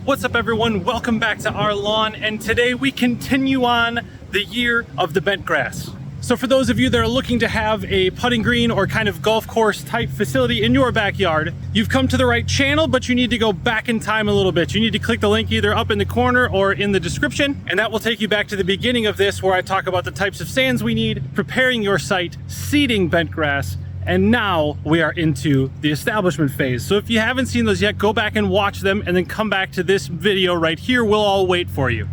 What's up everyone, welcome back to our lawn, and today we continue on the year of the bent grass. So for those of you that are looking to have a putting green or kind of golf course type facility in your backyard, you've come to the right channel, but you need to go back in time a little bit. You need to click the link either up in the corner or in the description, and that will take you back to the beginning of this where I talk about the types of sands we need, preparing your site, seeding bent grass, and now we are into the establishment phase. So if you haven't seen those yet, go back and watch them and then come back to this video right here. We'll all wait for you.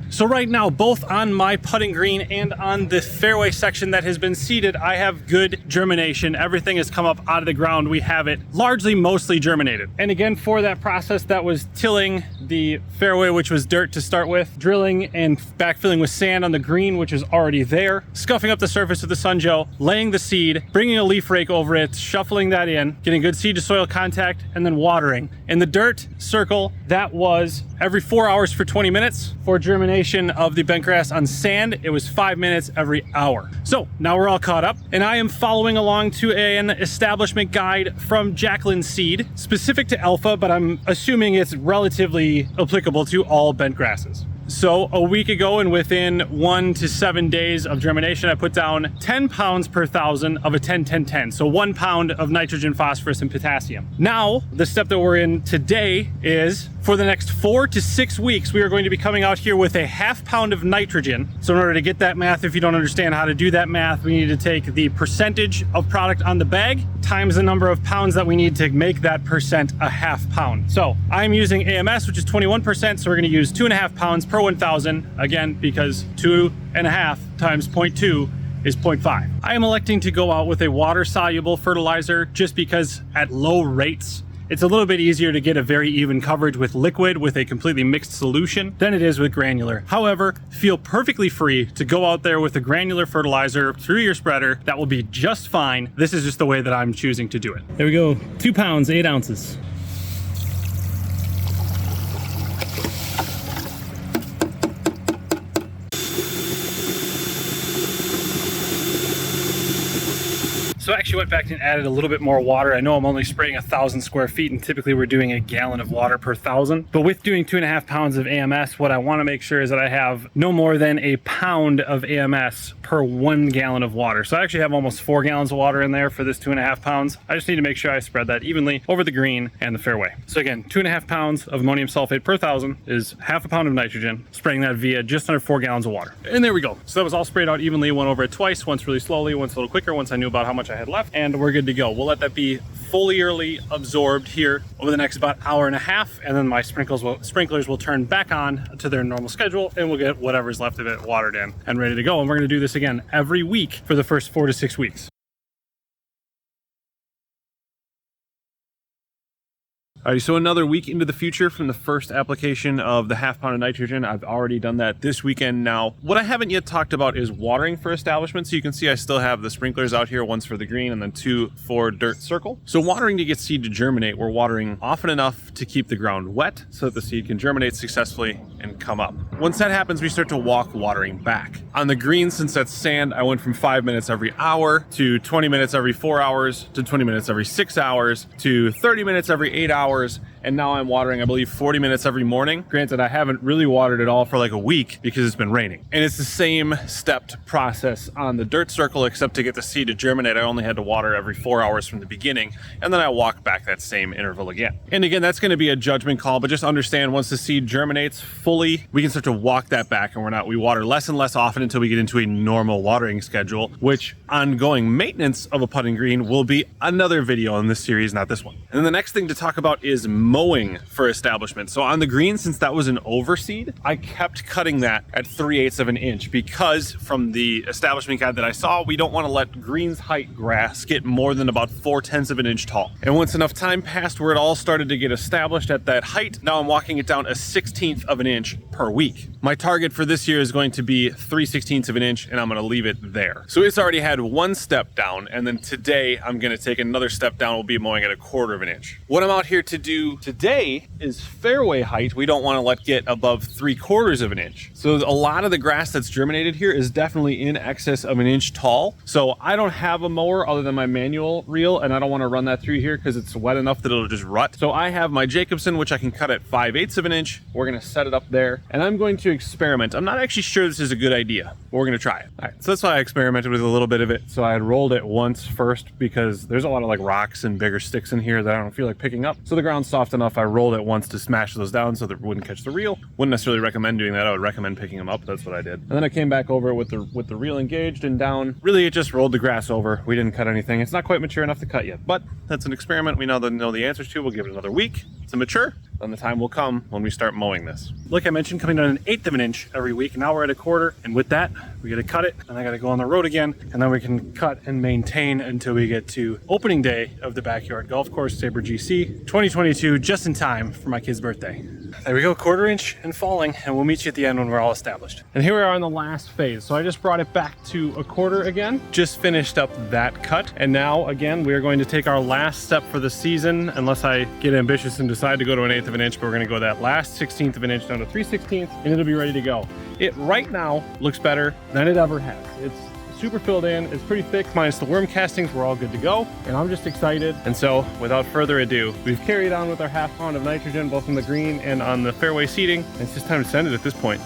So right now, both on my putting green and on the fairway section that has been seeded, I have good germination. Everything has come up out of the ground. We have it largely, mostly germinated. And again, for that process, that was tilling the fairway, which was dirt to start with, drilling and backfilling with sand on the green, which is already there, scuffing up the surface with the Sun Joe, laying the seed, bringing a leaf rake over it, shuffling that in, getting good seed to soil contact, and then watering. In the dirt circle, that was every 4 hours for 20 minutes. For germination of the bent grass on sand, it was 5 minutes every hour. So now we're all caught up, and I am following along to an establishment guide from Jacqueline Seed, specific to alpha, but I'm assuming it's relatively applicable to all bent grasses. So a week ago, and within 1 to 7 days of germination, I put down 10 pounds per thousand of a 10-10-10. So 1 pound of nitrogen, phosphorus, and potassium. Now, the step that we're in today is for the next 4 to 6 weeks, we are going to be coming out here with a ½ pound of nitrogen. So in order to get that math, if you don't understand how to do that math, we need to take the percentage of product on the bag times the number of pounds that we need to make that percent a ½ pound. So I'm using AMS, which is 21%. So we're going to use 2.5 pounds per 1,000, again, because 2.5 times 0.2 is 0.5. I am electing to go out with a water-soluble fertilizer just because at low rates, it's a little bit easier to get a very even coverage with liquid with a completely mixed solution than it is with granular. However, feel perfectly free to go out there with a granular fertilizer through your spreader. That will be just fine. This is just the way that I'm choosing to do it. There we go, 2 pounds, 8 ounces. So I actually went back and added a little bit more water. I know I'm only spraying 1,000 square feet, and typically we're doing a gallon of water per 1,000. But with doing 2.5 pounds of AMS, what I want to make sure is that I have no more than a pound of AMS per 1 gallon of water. So I actually have almost 4 gallons of water in there for this 2.5 pounds. I just need to make sure I spread that evenly over the green and the fairway. So again, 2.5 pounds of ammonium sulfate per 1,000 is ½ a pound of nitrogen, spraying that via just under 4 gallons of water. And there we go. So that was all sprayed out evenly, went over it twice, once really slowly, once a little quicker, once I knew about how much I had left, and we're good to go. We'll let that be fully absorbed here over the next about hour and a half, and then my sprinklers will turn back on to their normal schedule, and we'll get whatever's left of it watered in and ready to go. And we're going to do this again every week for the first 4 to 6 weeks. Alright, so another week into the future from the first application of the ½ pound of nitrogen. I've already done that this weekend now. What I haven't yet talked about is watering for establishment. So you can see I still have the sprinklers out here, once for the green and then 2 for dirt circle. So watering to get seed to germinate, we're watering often enough to keep the ground wet so that the seed can germinate successfully and come up. Once that happens, we start to walk watering back. On the green, since that's sand, I went from 5 minutes every hour to 20 minutes every 4 hours to 20 minutes every 6 hours to 30 minutes every 8 hours. And now I'm watering, I believe, 40 minutes every morning. Granted, I haven't really watered at all for like a week because it's been raining. And it's the same stepped process on the dirt circle, except to get the seed to germinate, I only had to water every 4 hours from the beginning. And then I walk back that same interval again. And again, that's going to be a judgment call, but just understand once the seed germinates fully, we can start to walk that back, and we water less and less often until we get into a normal watering schedule, which ongoing maintenance of a putting green will be another video in this series, not this one. And then the next thing to talk about is mowing for establishment. So on the green, since that was an overseed, I kept cutting that at 3/8 of an inch because from the establishment guide that I saw, we don't want to let greens height grass get more than about 4/10 of an inch tall. And once enough time passed where it all started to get established at that height, now I'm walking it down 1/16 of an inch per week. My target for this year is going to be 3/16 of an inch, and I'm going to leave it there. So it's already had 1 step down, and then today I'm going to take another step down. We'll be mowing at 1/4 of an inch. What I'm out here to do Today is fairway height. We don't want to let get above 3/4 of an inch. So a lot of the grass that's germinated here is definitely in excess of an inch tall. So I don't have a mower other than my manual reel, and I don't want to run that through here because it's wet enough that it'll just rut. So I have my Jacobson, which I can cut at 5/8 of an inch. We're going to set it up there, and I'm going to experiment. I'm not actually sure this is a good idea, but we're going to try it. All right, so that's why I experimented with a little bit of it. So I had rolled it once first because there's a lot of like rocks and bigger sticks in here that I don't feel like picking up. So the ground's soft enough. I rolled it once to smash those down so that it wouldn't catch the reel. Wouldn't necessarily recommend doing that. I would recommend picking them up. That's what I did. And then I came back over with the reel engaged and down. Really, it just rolled the grass over. We didn't cut anything. It's not quite mature enough to cut yet, but that's an experiment we know the answers to. We'll give it another week to mature. Then the time will come when we start mowing this. Like I mentioned, coming down 1/8 of an inch every week. Now we're at 1/4, and with that, we got to cut it, and I got to go on the road again, and then we can cut and maintain until we get to opening day of the backyard golf course, Sabre GC 2022, just in time for my kid's birthday. There we go, 1/4 inch and falling, and we'll meet you at the end when we're all established. And here we are in the last phase. So I just brought it back to 1/4 again, just finished up that cut. And now again, we are going to take our last step for the season, unless I get ambitious and decide to go to 1/8 of an inch, but we're gonna go that last 1/16 of an inch down to 3/16, and it'll be ready to go. It right now looks better than it ever has. It's super filled in, it's pretty thick, minus the worm castings. We're all good to go, and I'm just excited. And so without further ado, we've carried on with our 1/2 pound of nitrogen, both on the green and on the fairway seeding. It's just time to send it at this point.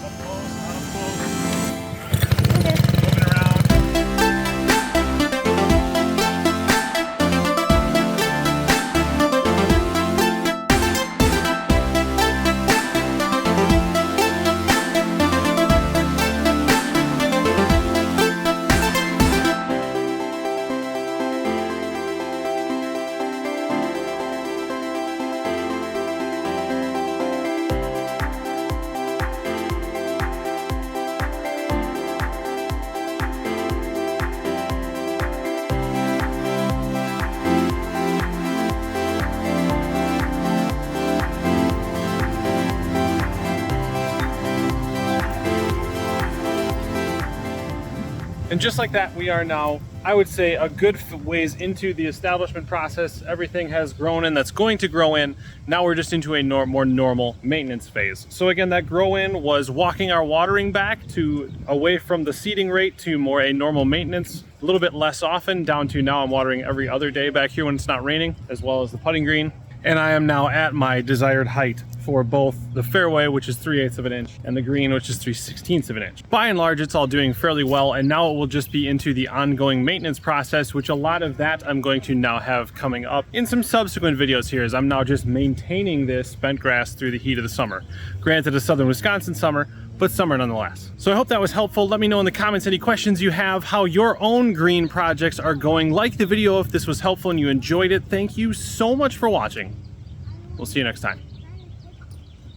And just like that, we are now, I would say, a good ways into the establishment process. Everything has grown in that's going to grow in. Now we're just into a more normal maintenance phase. So again, that grow in was walking our watering back to away from the seeding rate to more a normal maintenance, a little bit less often, down to now I'm watering every other day back here when it's not raining, as well as the putting green. And I am now at my desired height for both the fairway, which is 3/8 of an inch, and the green, which is 3/16 of an inch. By and large, it's all doing fairly well, and now it will just be into the ongoing maintenance process, which a lot of that I'm going to now have coming up in some subsequent videos here, as I'm now just maintaining this bent grass through the heat of the summer. Granted, a southern Wisconsin summer, but summer nonetheless. So I hope that was helpful. Let me know in the comments any questions you have, how your own green projects are going. Like the video if this was helpful and you enjoyed it. Thank you so much for watching. We'll see you next time.